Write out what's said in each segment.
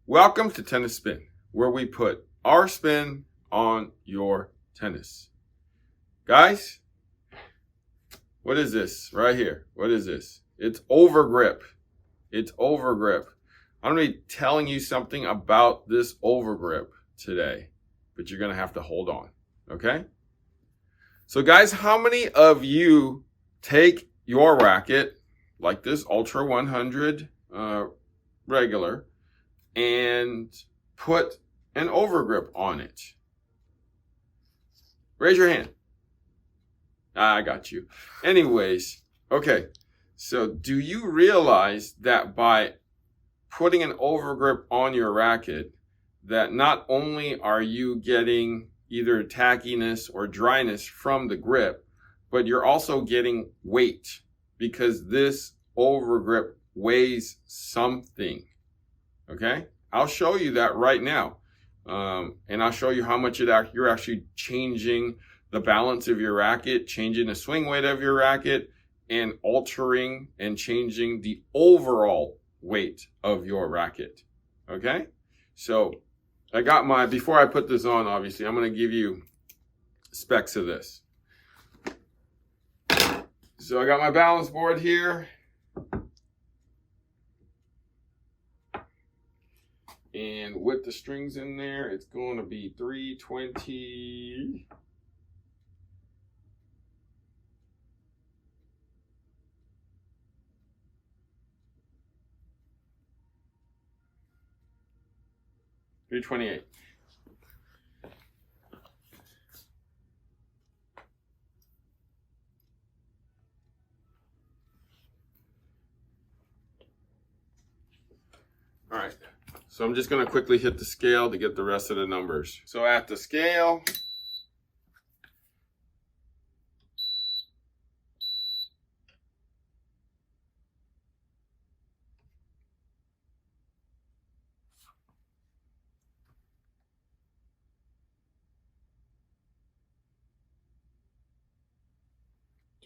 Welcome to Tennis Spin, where we put our spin on your tennis. Guys, what is this right here? What is this? It's Overgrip. It's Overgrip. I'm going to be telling you something about this Overgrip today, but you're going to have to hold on, okay? So guys, how many of you take your racket, like this Ultra 100 regular, and put an overgrip on it? Raise your hand. I got you. Anyways, okay. So do you realize that by putting an overgrip on your racket, that not only are you getting either tackiness or dryness from the grip, but you're also getting weight, because this overgrip weighs something. Okay, I'll show you that right now. And I'll show you how much you're actually changing the balance of your racket, changing the swing weight of your racket, and altering and changing the overall weight of your racket. Okay, so I got before I put this on, obviously, I'm going to give you specs of this. So I got my balance board here. And with the strings in there, it's going to be 320. $328. All right. So I'm just going to quickly hit the scale to get the rest of the numbers. So at the scale,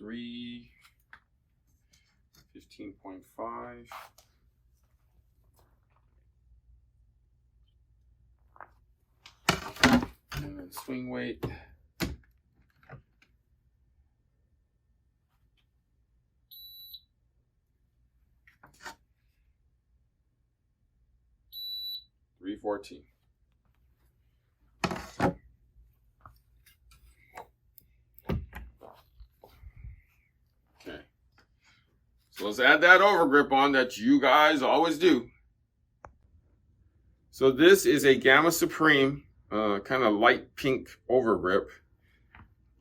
$315.5. And then swing weight. $314. Okay. So let's add that overgrip on that you guys always do. So this is a Gamma Supreme, kind of light pink overgrip.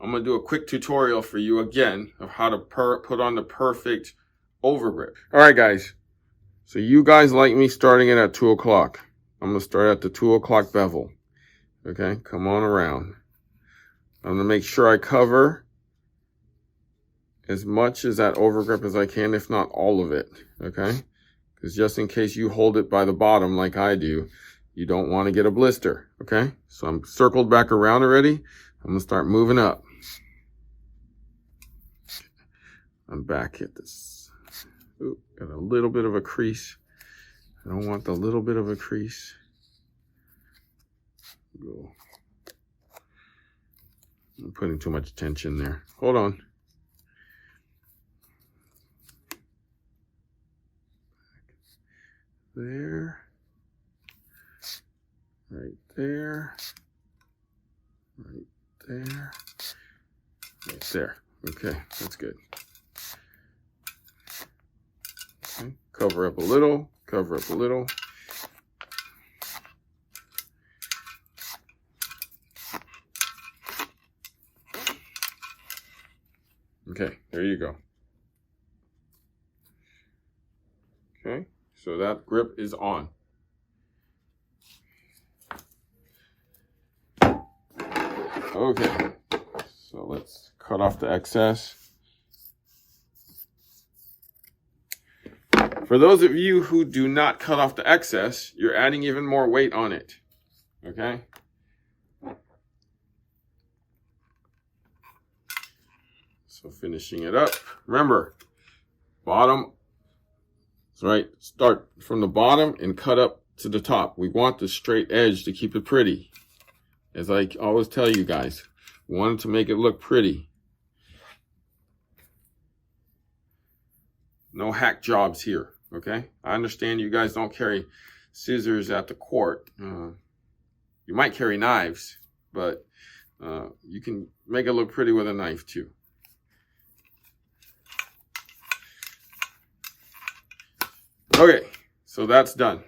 I'm going to do a quick tutorial for you again of how to put on the perfect overgrip. All right, guys. So you guys like me starting it at 2 o'clock. I'm going to start at the 2 o'clock bevel. Okay, come on around. I'm going to make sure I cover as much as that overgrip as I can, if not all of it. Okay, because just in case you hold it by the bottom like I do, you don't want to get a blister. Okay, so I'm circled back around already. I'm going to start moving up. I'm back at this. Ooh, got a little bit of a crease. I don't want the little bit of a crease. Go. I'm putting too much tension there. Hold on. There. Right there. Right there. Right there. Okay, that's good. Okay. Cover up a little. Cover up a little. Okay, there you go. Okay, so that grip is on. Okay, so let's cut off the excess. For those of you who do not cut off the excess, you're adding even more weight on it. Okay? So finishing it up. Remember, bottom, right? Start from the bottom and cut up to the top. We want the straight edge to keep it pretty. As I always tell you guys, we want to make it look pretty. No hack jobs here, okay? I understand you guys don't carry scissors at the court. You might carry knives, but you can make it look pretty with a knife too. Okay, so that's done.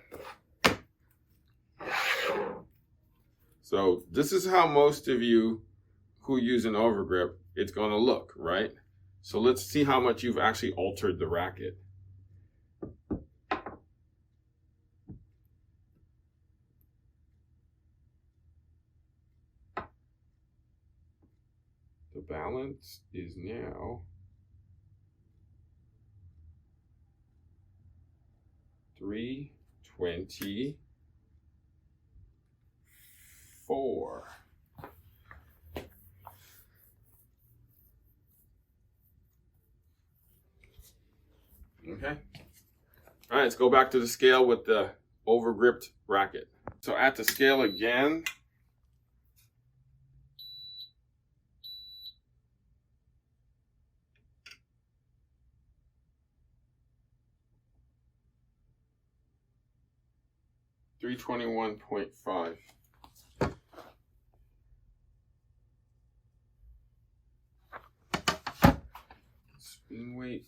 So this is how most of you who use an overgrip, it's going to look, right? So let's see how much you've actually altered the racket. The balance is now 324. Okay. All right, let's go back to the scale with the overgripped racket. So at the scale again, $321.5. Spin weight.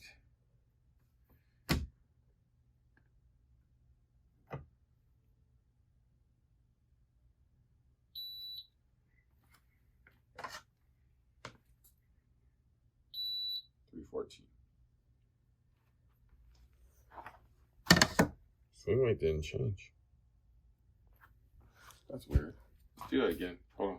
Swing weight didn't change. That's weird. Let's do that again. Hold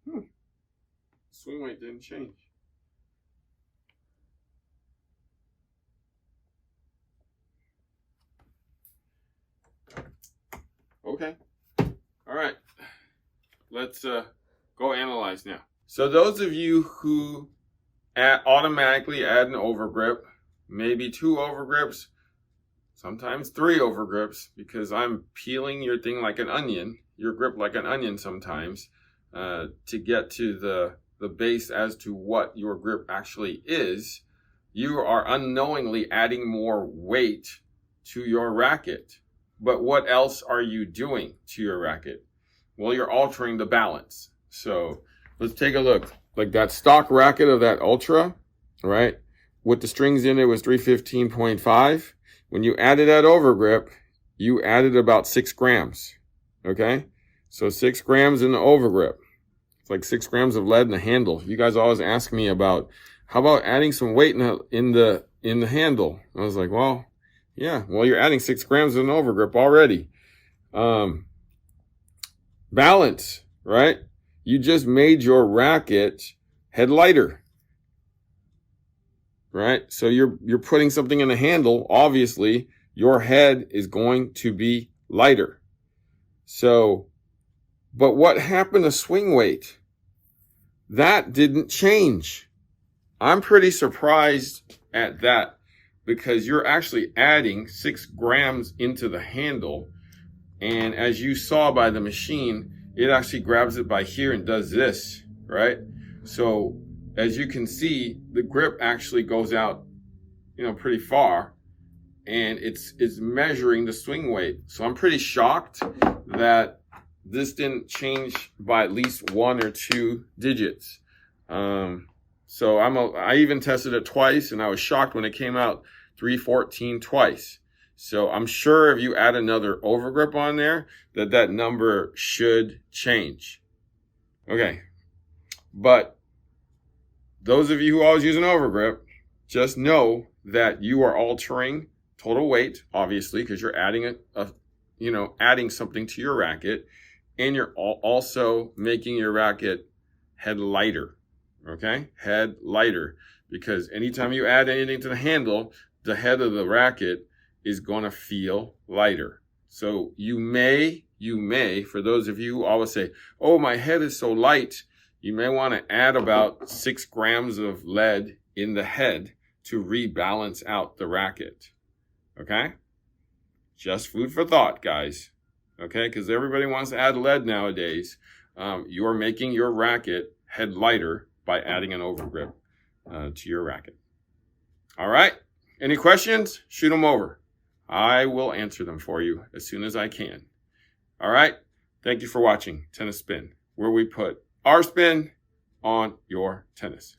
on. Swing weight didn't change. Okay. All right. Let's go analyze now. So those of you who automatically add an overgrip, maybe 2 overgrips, sometimes 3 overgrips, because I'm peeling your thing like an onion, your grip like an onion sometimes, to get to the base as to what your grip actually is. You are unknowingly adding more weight to your racket. But what else are you doing to your racket? Well, you're altering the balance. So let's take a look. Like that stock racket of that Ultra, right? With the strings in it was 315.5. When you added that overgrip, you added about 6 grams. Okay? So 6 grams in the overgrip. It's like 6 grams of lead in the handle. You guys always ask me about, how about adding some weight in the handle? I was like, well, yeah, well, you're adding 6 grams of an overgrip already. Balance, right? You just made your racket head lighter, right? So you're putting something in the handle. Obviously, your head is going to be lighter. So, but what happened to swing weight? That didn't change. I'm pretty surprised at that, because you're actually adding 6 grams into the handle. And as you saw by the machine, it actually grabs it by here and does this, right? So as you can see, the grip actually goes out, pretty far, and it's measuring the swing weight. So I'm pretty shocked that this didn't change by at least 1 or 2 digits. So I even tested it twice, and I was shocked when it came out 314 twice. So I'm sure if you add another overgrip on there, that number should change. Okay. But those of you who always use an overgrip, just know that you are altering total weight, obviously, because you're adding adding something to your racket, and you're also making your racket head lighter. Okay, head lighter, because anytime you add anything to the handle, the head of the racket is going to feel lighter. So you may, for those of you who always say, oh, my head is so light, you may want to add about 6 grams of lead in the head to rebalance out the racket. Okay? Just food for thought, guys. Okay? Because everybody wants to add lead nowadays. You're making your racket head lighter by adding an overgrip to your racket. All right? Any questions? Shoot them over. I will answer them for you as soon as I can. All right? Thank you for watching Tennis Spin, where we put our spin on your tennis.